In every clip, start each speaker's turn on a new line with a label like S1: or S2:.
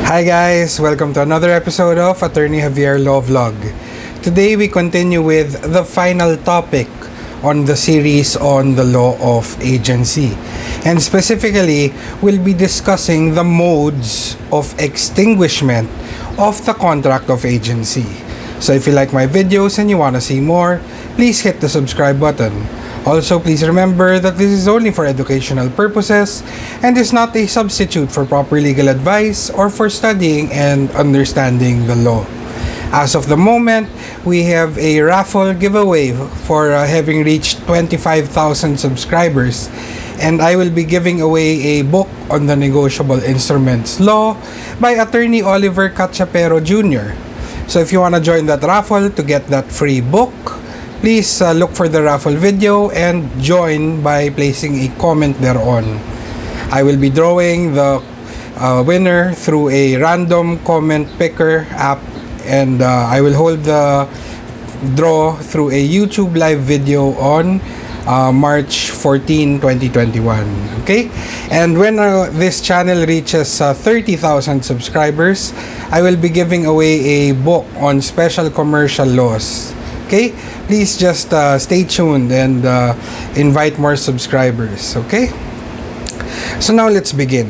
S1: Hi guys! Welcome to another episode of Attorney Javier Law Vlog. Today we continue with the final topic on the series on the law of agency. And specifically, we'll be discussing the modes of extinguishment of the contract of agency. So if you like my videos and you want to see more, please hit the subscribe button. Also, please remember that this is only for educational purposes and is not a substitute for proper legal advice or for studying and understanding the law. As of the moment, we have a raffle giveaway for having reached 25,000 subscribers, and I will be giving away a book on the negotiable instruments law by Attorney Oliver Cachapero Jr. So if you want to join that raffle to get that free book, please look for the raffle video and join by placing a comment thereon. I will be drawing the winner through a random comment picker app, and I will hold the draw through a YouTube live video on March 14, 2021. Okay? And when this channel reaches 30,000 subscribers, I will be giving away a book on special commercial laws. Okay? Please just stay tuned and invite more subscribers. Okay? So now let's begin.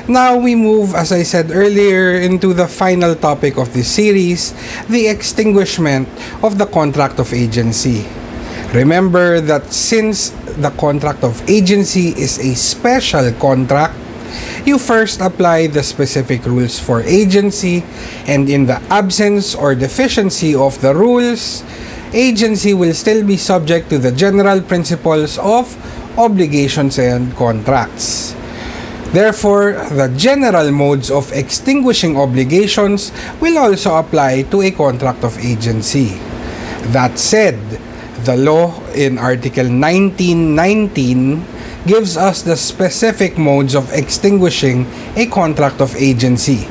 S1: Now we move, as I said earlier, into the final topic of this series, the extinguishment of the contract of agency. Remember that since the contract of agency is a special contract, you first apply the specific rules for agency, and in the absence or deficiency of the rules, agency will still be subject to the general principles of obligations and contracts. Therefore, the general modes of extinguishing obligations will also apply to a contract of agency. That said, the law in Article 1919 gives us the specific modes of extinguishing a contract of agency.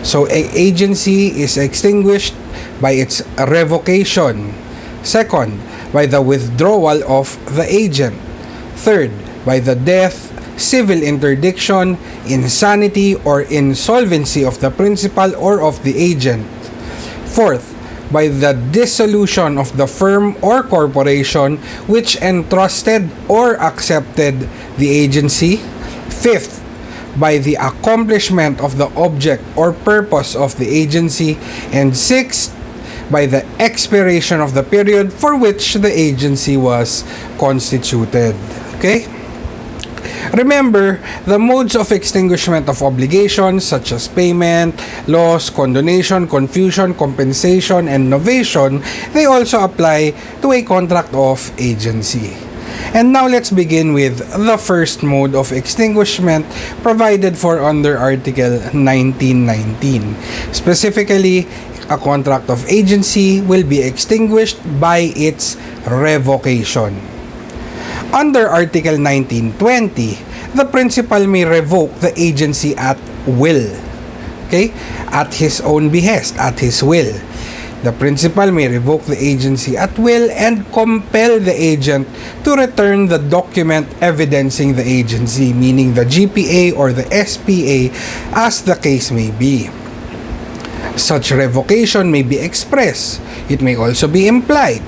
S1: So, an agency is extinguished by its revocation. Second, by the withdrawal of the agent. Third, by the death, civil interdiction, insanity, or insolvency of the principal or of the agent. Fourth, by the dissolution of the firm or corporation which entrusted or accepted the agency. Fifth, by the accomplishment of the object or purpose of the agency. And sixth, by the expiration of the period for which the agency was constituted. Okay? Remember, the modes of extinguishment of obligations such as payment, loss, condonation, confusion, compensation, and novation, they also apply to a contract of agency. And now let's begin with the first mode of extinguishment provided for under Article 1919. Specifically, a contract of agency will be extinguished by its revocation. Under Article 1920, the principal may revoke the agency at will. Okay? At his own behest, at his will. The principal may revoke the agency at will and compel the agent to return the document evidencing the agency, meaning the GPA or the SPA, as the case may be. Such revocation may be express. It may also be implied.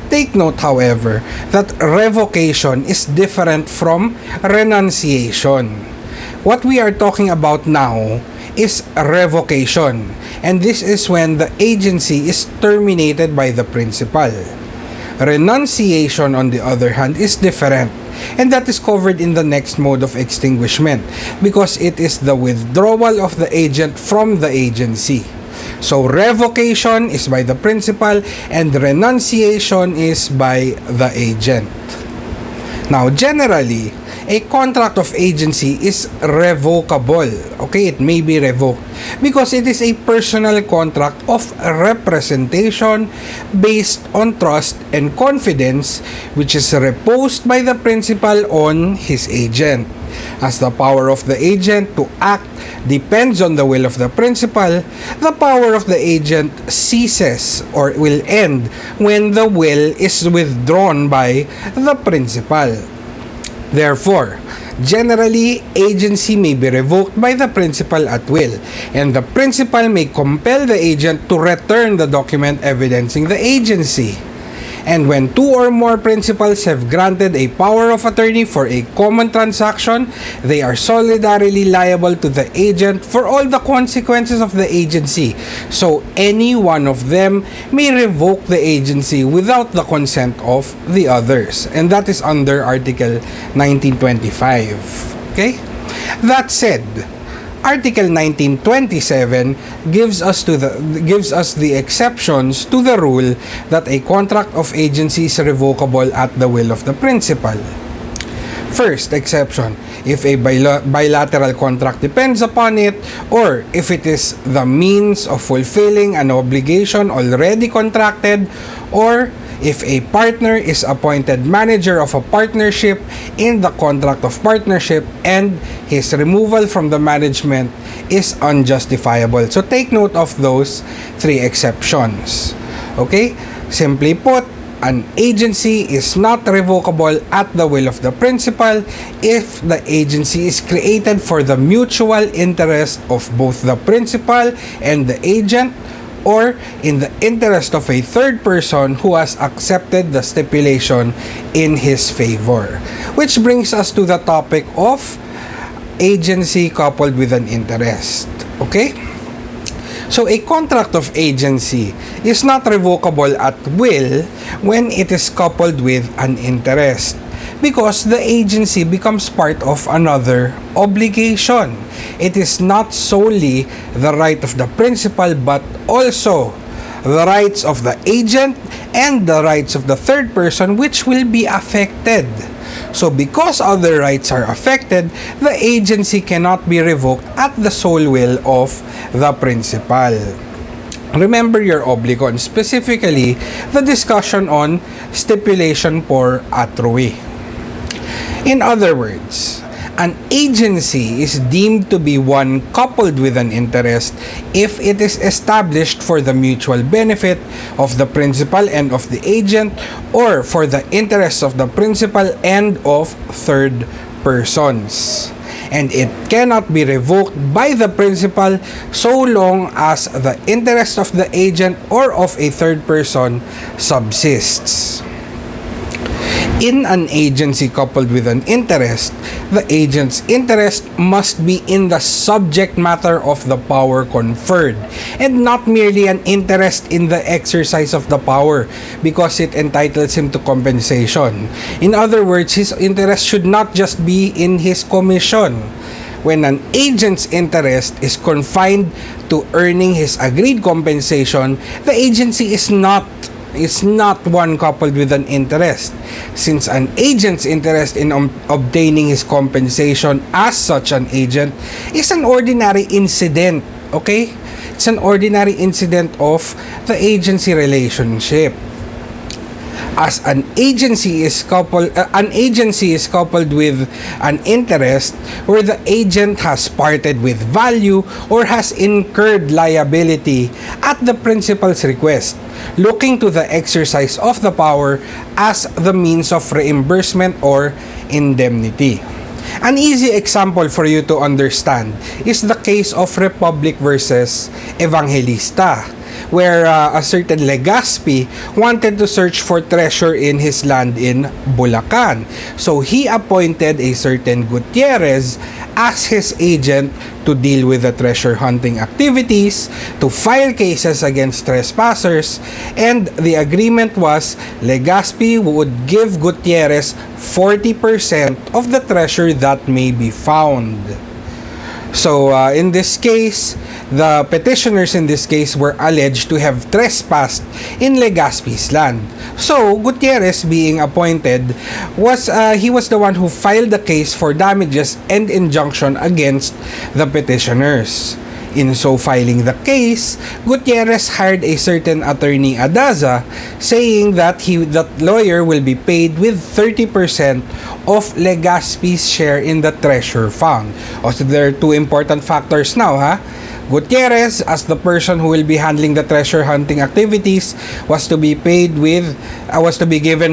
S1: Take note, however, that revocation is different from renunciation. What we are talking about now is revocation, and this is when the agency is terminated by the principal. Renunciation, on the other hand, is different, and that is covered in the next mode of extinguishment because it is the withdrawal of the agent from the agency. So, revocation is by the principal and renunciation is by the agent. Now, generally, a contract of agency is revocable. Okay, it may be revoked because it is a personal contract of representation based on trust and confidence, which is reposed by the principal on his agent. As the power of the agent to act depends on the will of the principal, the power of the agent ceases or will end when the will is withdrawn by the principal. Therefore, Generally, agency may be revoked by the principal at will, and the principal may compel the agent to return the document evidencing the agency. And when two or more principals have granted a power of attorney for a common transaction, they are solidarily liable to the agent for all the consequences of the agency. So any one of them may revoke the agency without the consent of the others. And that is under Article 1925. Okay? That said, Article 1927 gives us the exceptions to the rule that a contract of agency is revocable at the will of the principal. First exception, if a bilateral contract depends upon it, or if it is the means of fulfilling an obligation already contracted, or if a partner is appointed manager of a partnership in the contract of partnership and his removal from the management is unjustifiable. So take note of those three exceptions. Okay? Simply put, an agency is not revocable at the will of the principal if the agency is created for the mutual interest of both the principal and the agent, or in the interest of a third person who has accepted the stipulation in his favor. Which brings us to the topic of agency coupled with an interest. Okay? So a contract of agency is not revocable at will when it is coupled with an interest, because the agency becomes part of another obligation. It is not solely the right of the principal but also the rights of the agent and the rights of the third person which will be affected. So because other rights are affected, the agency cannot be revoked at the sole will of the principal. Remember your obligon, specifically the discussion on stipulation por atrui. In other words, an agency is deemed to be one coupled with an interest if it is established for the mutual benefit of the principal and of the agent, or for the interests of the principal and of third persons. And it cannot be revoked by the principal so long as the interest of the agent or of a third person subsists. In an agency coupled with an interest, the agent's interest must be in the subject matter of the power conferred, and not merely an interest in the exercise of the power because it entitles him to compensation. In other words, his interest should not just be in his commission. When an agent's interest is confined to earning his agreed compensation, the agency is not one coupled with an interest, since an agent's interest in obtaining his compensation as such an agent is an ordinary incident. Okay? It's an ordinary incident of the agency relationship. As an agency is coupled with an interest where the agent has parted with value or has incurred liability at the principal's request, looking to the exercise of the power as the means of reimbursement or indemnity. An easy example for you to understand is the case of Republic versus Evangelista, where a certain Legazpi wanted to search for treasure in his land in Bulacan. So he appointed a certain Gutierrez as his agent to deal with the treasure hunting activities, to file cases against trespassers, and the agreement was Legazpi would give Gutierrez 40% of the treasure that may be found. So, in this case, the petitioners in this case were alleged to have trespassed in Legazpi's land. So, Gutierrez being appointed he was the one who filed the case for damages and injunction against the petitioners. In so filing the case, Gutierrez hired a certain attorney Adaza, saying that that lawyer will be paid with 30% of Legazpi's share in the treasure found. Also, there are two important factors now, Gutierrez, as the person who will be handling the treasure hunting activities, was to be given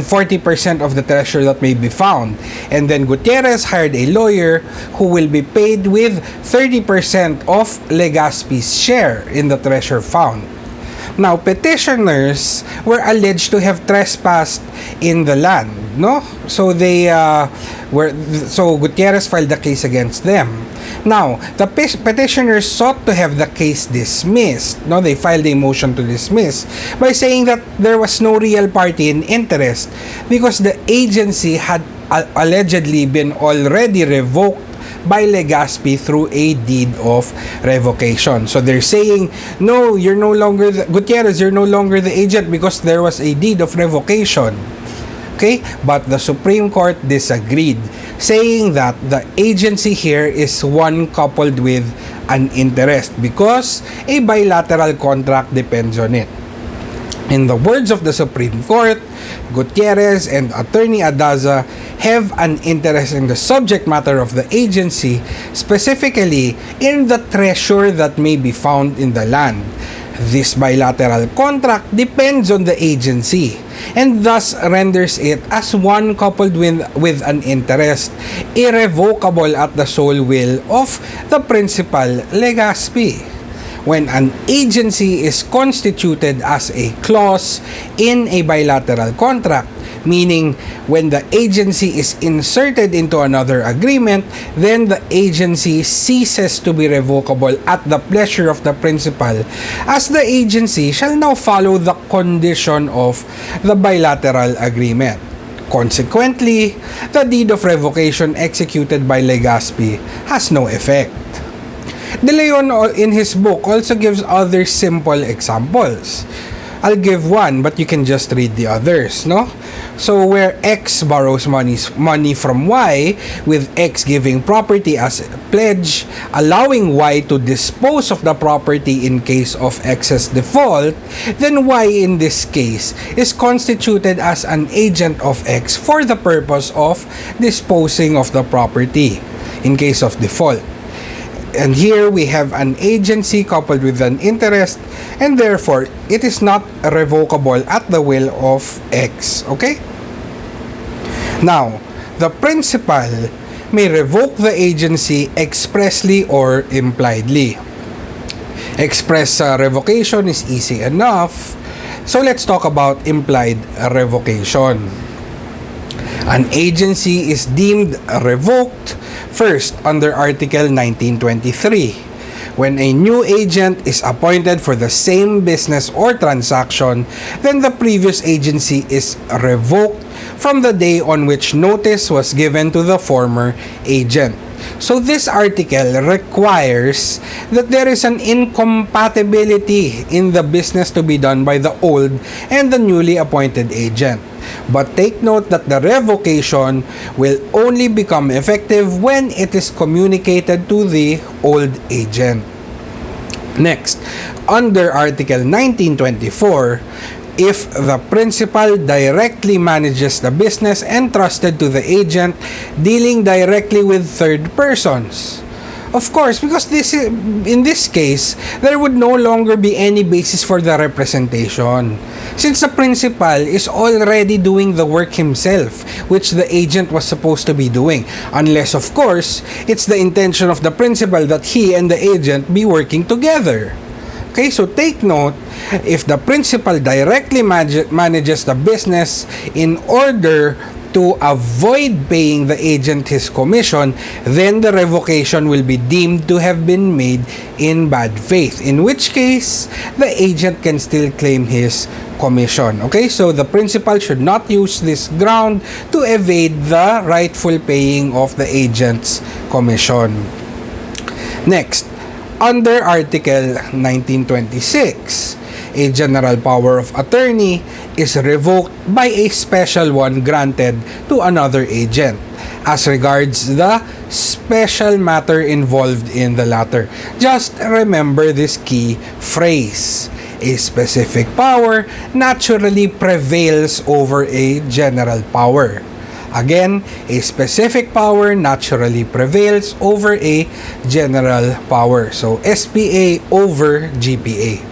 S1: 40% of the treasure that may be found. And then Gutierrez hired a lawyer who will be paid with 30% of Legazpi's share in the treasure found. Now, petitioners were alleged to have trespassed in the land, no? So Gutierrez filed the case against them. Now, the petitioners sought to have the case dismissed. No, they filed a motion to dismiss by saying that there was no real party in interest because the agency had allegedly been already revoked by Legazpi through a deed of revocation. So they're saying, no, you're no longer Gutierrez, you're no longer the agent because there was a deed of revocation. Okay? But the Supreme Court disagreed, saying that the agency here is one coupled with an interest because a bilateral contract depends on it. In the words of the Supreme Court, Gutierrez and Attorney Adaza have an interest in the subject matter of the agency, specifically in the treasure that may be found in the land. This bilateral contract depends on the agency and thus renders it as one coupled with an interest, irrevocable at the sole will of the principal Legazpi. When an agency is constituted as a clause in a bilateral contract, meaning when the agency is inserted into another agreement, then the agency ceases to be revocable at the pleasure of the principal, as the agency shall now follow the condition of the bilateral agreement. Consequently, the deed of revocation executed by Legazpi has no effect. De Leon, in his book, also gives other simple examples. I'll give one, but you can just read the others, no? So, where X borrows money from Y, with X giving property as a pledge, allowing Y to dispose of the property in case of X's default, then Y in this case is constituted as an agent of X for the purpose of disposing of the property in case of default. And here we have an agency coupled with an interest, and therefore it is not revocable at the will of X. Okay? Now, the principal may revoke the agency expressly or impliedly. Express revocation is easy enough. So let's talk about implied revocation. An agency is deemed revoked first under Article 1923, when a new agent is appointed for the same business or transaction, then the previous agency is revoked from the day on which notice was given to the former agent. So this article requires that there is an incompatibility in the business to be done by the old and the newly appointed agent. But take note that the revocation will only become effective when it is communicated to the old agent. Next, under Article 1924, if the principal directly manages the business entrusted to the agent dealing directly with third persons. Of course, because in this case, there would no longer be any basis for the representation, since the principal is already doing the work himself, which the agent was supposed to be doing, unless, of course, it's the intention of the principal that he and the agent be working together. Okay, so take note, if the principal directly manages the business in order to avoid paying the agent his commission, then the revocation will be deemed to have been made in bad faith, in which case the agent can still claim his commission. Okay, so the principal should not use this ground to evade the rightful paying of the agent's commission. Next, under Article 1926, a general power of attorney is revoked by a special one granted to another agent as regards the special matter involved in the latter. Just remember this key phrase. A specific power naturally prevails over a general power. Again, a specific power naturally prevails over a general power. So, SPA over GPA.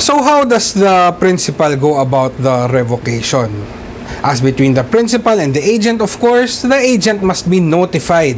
S1: So, how does the principal go about the revocation? As between the principal and the agent, of course, the agent must be notified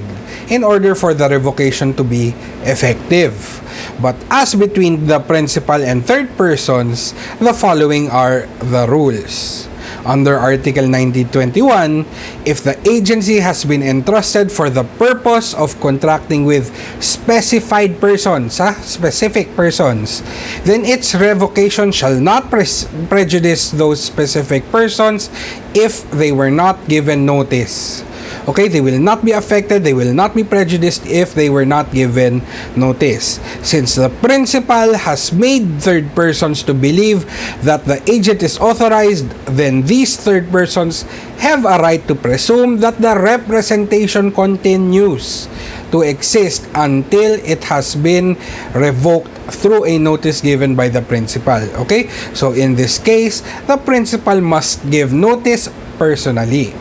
S1: in order for the revocation to be effective. But as between the principal and third persons, the following are the rules. Under Article 1921, if the agency has been entrusted for the purpose of contracting with specified persons, specific persons, then its revocation shall not prejudice those specific persons if they were not given notice. Okay, they will not be affected, they will not be prejudiced if they were not given notice. Since the principal has made third persons to believe that the agent is authorized, then these third persons have a right to presume that the representation continues to exist until it has been revoked through a notice given by the principal. Okay, so in this case, the principal must give notice personally.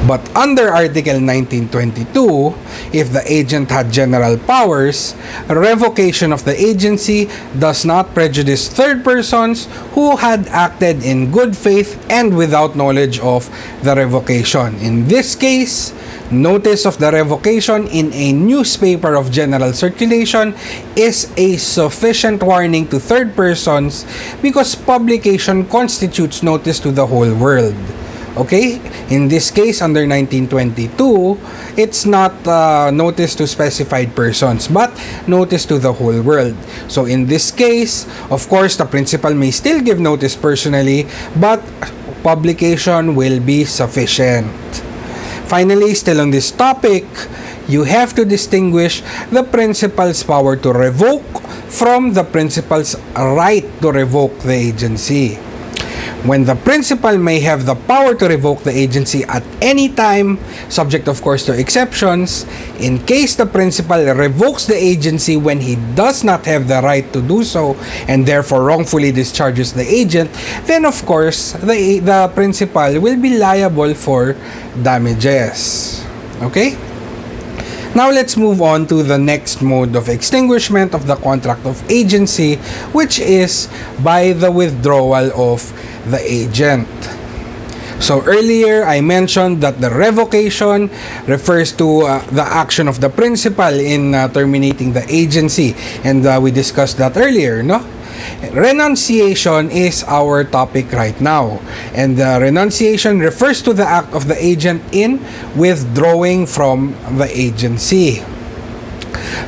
S1: But under Article 1922, if the agent had general powers, revocation of the agency does not prejudice third persons who had acted in good faith and without knowledge of the revocation. In this case, notice of the revocation in a newspaper of general circulation is a sufficient warning to third persons because publication constitutes notice to the whole world. Okay, in this case, under 1922, it's not notice to specified persons, but notice to the whole world. So in this case, of course, the principal may still give notice personally, but publication will be sufficient. Finally, still on this topic, you have to distinguish the principal's power to revoke from the principal's right to revoke the agency. When the principal may have the power to revoke the agency at any time, subject of course to exceptions, in case the principal revokes the agency when he does not have the right to do so and therefore wrongfully discharges the agent, then of course the principal will be liable for damages. Okay? Now let's move on to the next mode of extinguishment of the contract of agency, which is by the withdrawal of the agent. So earlier I mentioned that the revocation refers to the action of the principal in terminating the agency, and we discussed that earlier, no? Renunciation is our topic right now, and renunciation refers to the act of the agent in withdrawing from the agency.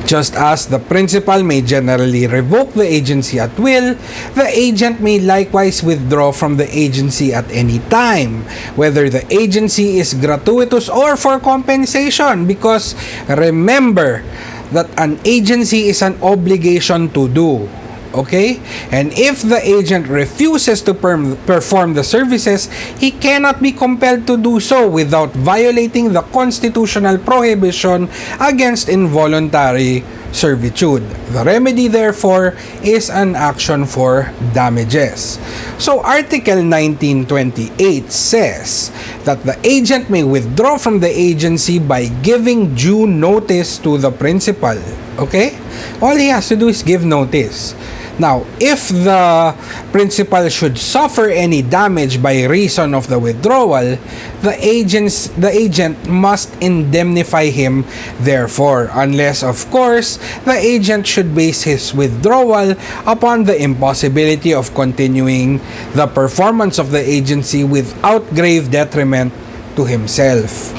S1: Just as the principal may generally revoke the agency at will, the agent may likewise withdraw from the agency at any time, whether the agency is gratuitous or for compensation, because remember that an agency is an obligation to do. Okay? And if the agent refuses to perform the services, he cannot be compelled to do so without violating the constitutional prohibition against involuntary servitude. The remedy, therefore, is an action for damages. So, Article 1928 says that the agent may withdraw from the agency by giving due notice to the principal. Okay? All he has to do is give notice. Now, if the principal should suffer any damage by reason of the withdrawal, the agent must indemnify him therefore, unless, of course, the agent should base his withdrawal upon the impossibility of continuing the performance of the agency without grave detriment to himself.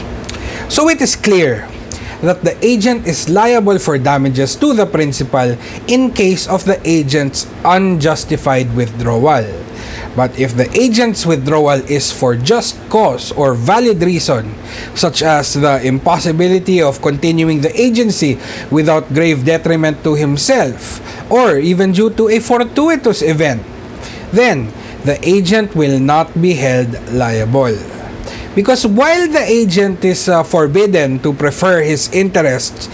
S1: So it is clear that the agent is liable for damages to the principal in case of the agent's unjustified withdrawal. But if the agent's withdrawal is for just cause or valid reason, such as the impossibility of continuing the agency without grave detriment to himself, or even due to a fortuitous event, then the agent will not be held liable. Because while the agent is forbidden to prefer his interests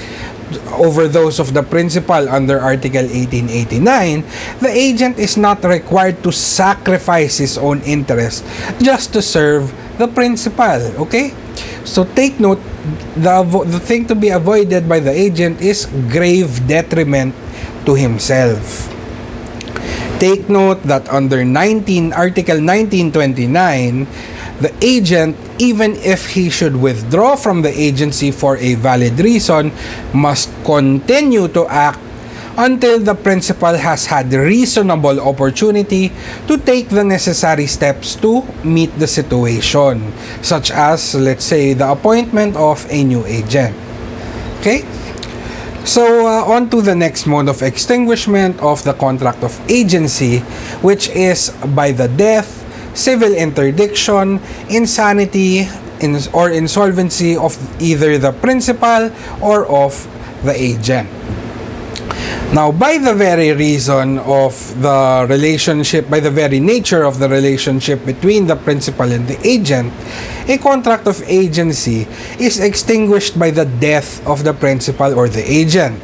S1: over those of the principal under Article 1889, the agent is not required to sacrifice his own interest just to serve the principal. Okay? So take note, the thing to be avoided by the agent is grave detriment to himself. Take note that under Article 1929, the agent, even if he should withdraw from the agency for a valid reason, must continue to act until the principal has had reasonable opportunity to take the necessary steps to meet the situation, such as, let's say, the appointment of a new agent. Okay? So, on to the next mode of extinguishment of the contract of agency, which is by the death, civil interdiction, insanity, or insolvency of either the principal or of the agent. Now, by the very reason of the relationship, by the very nature of the relationship between the principal and the agent, a contract of agency is extinguished by the death of the principal or the agent.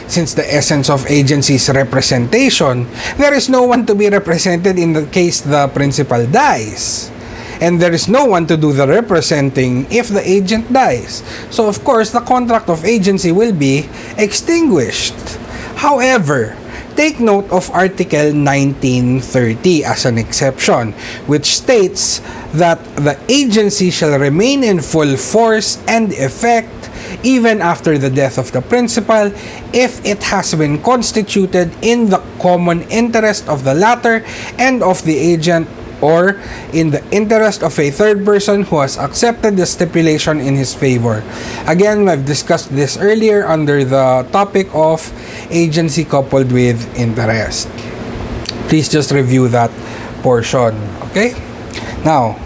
S1: Since the essence of agency is representation, there is no one to be represented in the case the principal dies. And there is no one to do the representing if the agent dies. So, of course, the contract of agency will be extinguished. However, take note of Article 1930 as an exception, which states that the agency shall remain in full force and effect even after the death of the principal if it has been constituted in the common interest of the latter and of the agent, or in the interest of a third person who has accepted the stipulation in his favor. Again, I've discussed this earlier under the topic of agency coupled with interest. Please just review that portion. Okay? Now,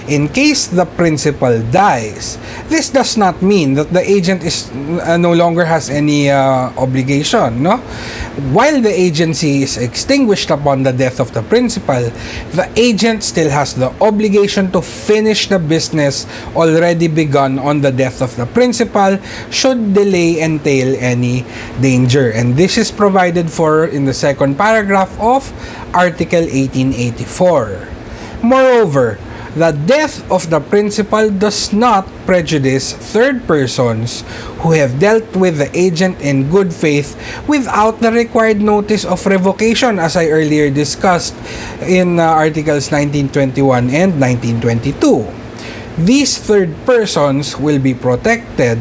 S1: in case the principal dies, this does not mean that the agent is no longer has any obligation, no? While the agency is extinguished upon the death of the principal, the agent still has the obligation to finish the business already begun on the death of the principal should delay entail any danger. And this is provided for in the second paragraph of Article 1884. Moreover, the death of the principal does not prejudice third persons who have dealt with the agent in good faith without the required notice of revocation, as I earlier discussed in Articles 1921 and 1922. These third persons will be protected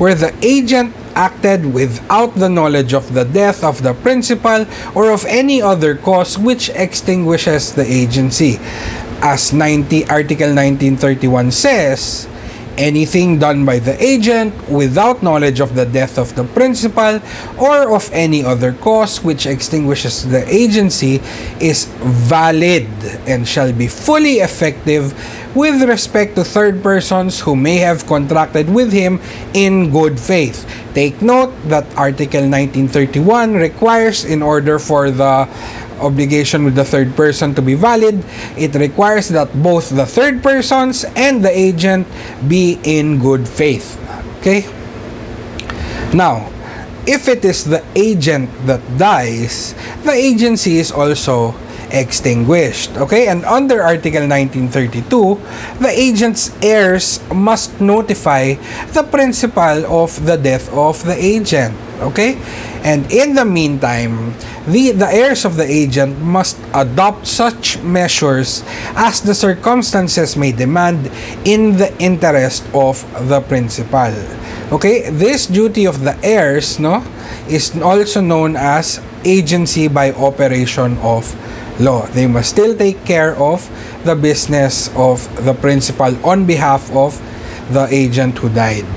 S1: where the agent acted without the knowledge of the death of the principal or of any other cause which extinguishes the agency. As Article 1931 says, anything done by the agent without knowledge of the death of the principal or of any other cause which extinguishes the agency is valid and shall be fully effective with respect to third persons who may have contracted with him in good faith. Take note that Article 1931 requires, in order for the obligation with the third person to be valid, it requires that both the third persons and the agent be in good faith. Okay? Now, if it is the agent that dies, the agency is also extinguished. Okay? And under Article 1932, the agent's heirs must notify the principal of the death of the agent. Okay? And in the meantime, the heirs of the agent must adopt such measures as the circumstances may demand in the interest of the principal. Okay? This duty of the heirs, no, is also known as agency by operation of law. They must still take care of the business of the principal on behalf of the agent who died.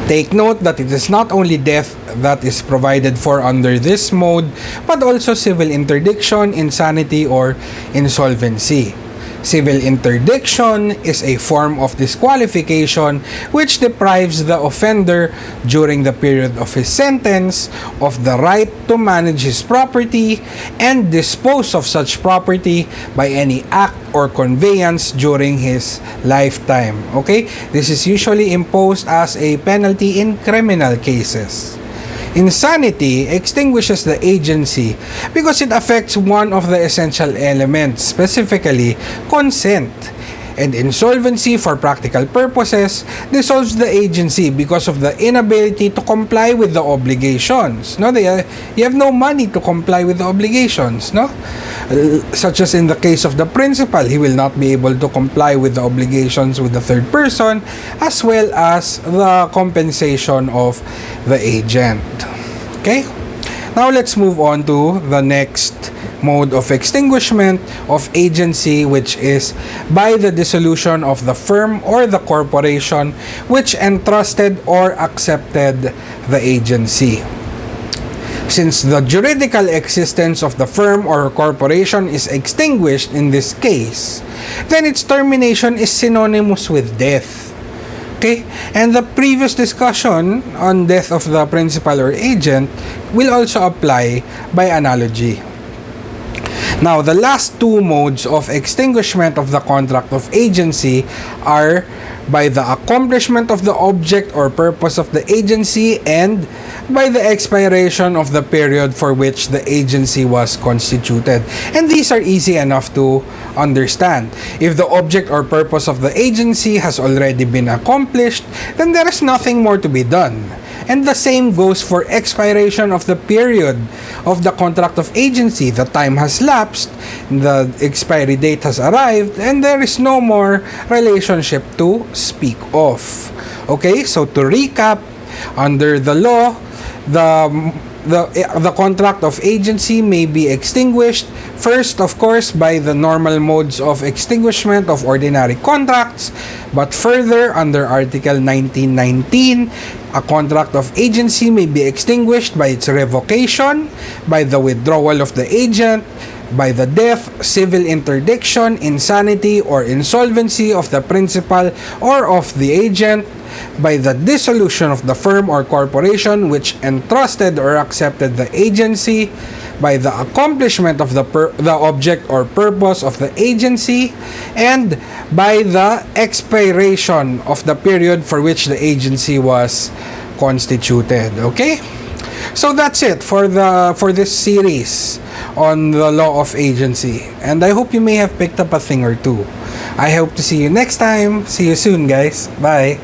S1: Take note that it is not only death that is provided for under this mode, but also civil interdiction, insanity, or insolvency. Civil interdiction is a form of disqualification which deprives the offender during the period of his sentence of the right to manage his property and dispose of such property by any act or conveyance during his lifetime. Okay? This is usually imposed as a penalty in criminal cases. Insanity extinguishes the agency because it affects one of the essential elements, specifically consent. And insolvency, for practical purposes, dissolves the agency because of the inability to comply with the obligations. No, you have no money to comply with the obligations. No, such as in the case of the principal, he will not be able to comply with the obligations with the third person, as well as the compensation of the agent. Okay, now let's move on to the next mode of extinguishment of agency, which is by the dissolution of the firm or the corporation which entrusted or accepted the agency. Since the juridical existence of the firm or corporation is extinguished in this case, then its termination is synonymous with death. Okay? And the previous discussion on death of the principal or agent will also apply by analogy. Now, the last two modes of extinguishment of the contract of agency are by the accomplishment of the object or purpose of the agency and by the expiration of the period for which the agency was constituted. And these are easy enough to understand. If the object or purpose of the agency has already been accomplished, then there is nothing more to be done. And the same goes for expiration of the period of the contract of agency. The time has lapsed, the expiry date has arrived, and there is no more relationship to speak of. Okay, so to recap, under the law, the contract of agency may be extinguished first, of course, by the normal modes of extinguishment of ordinary contracts, but further under Article 1919, a contract of agency may be extinguished by its revocation, by the withdrawal of the agent, by the death, civil interdiction, insanity, or insolvency of the principal or of the agent, by the dissolution of the firm or corporation which entrusted or accepted the agency, by the accomplishment of the object or purpose of the agency, and by the expiration of the period for which the agency was constituted. Okay? So that's it for this series on the law of agency. And I hope you may have picked up a thing or two. I hope to see you next time. See you soon, guys. Bye.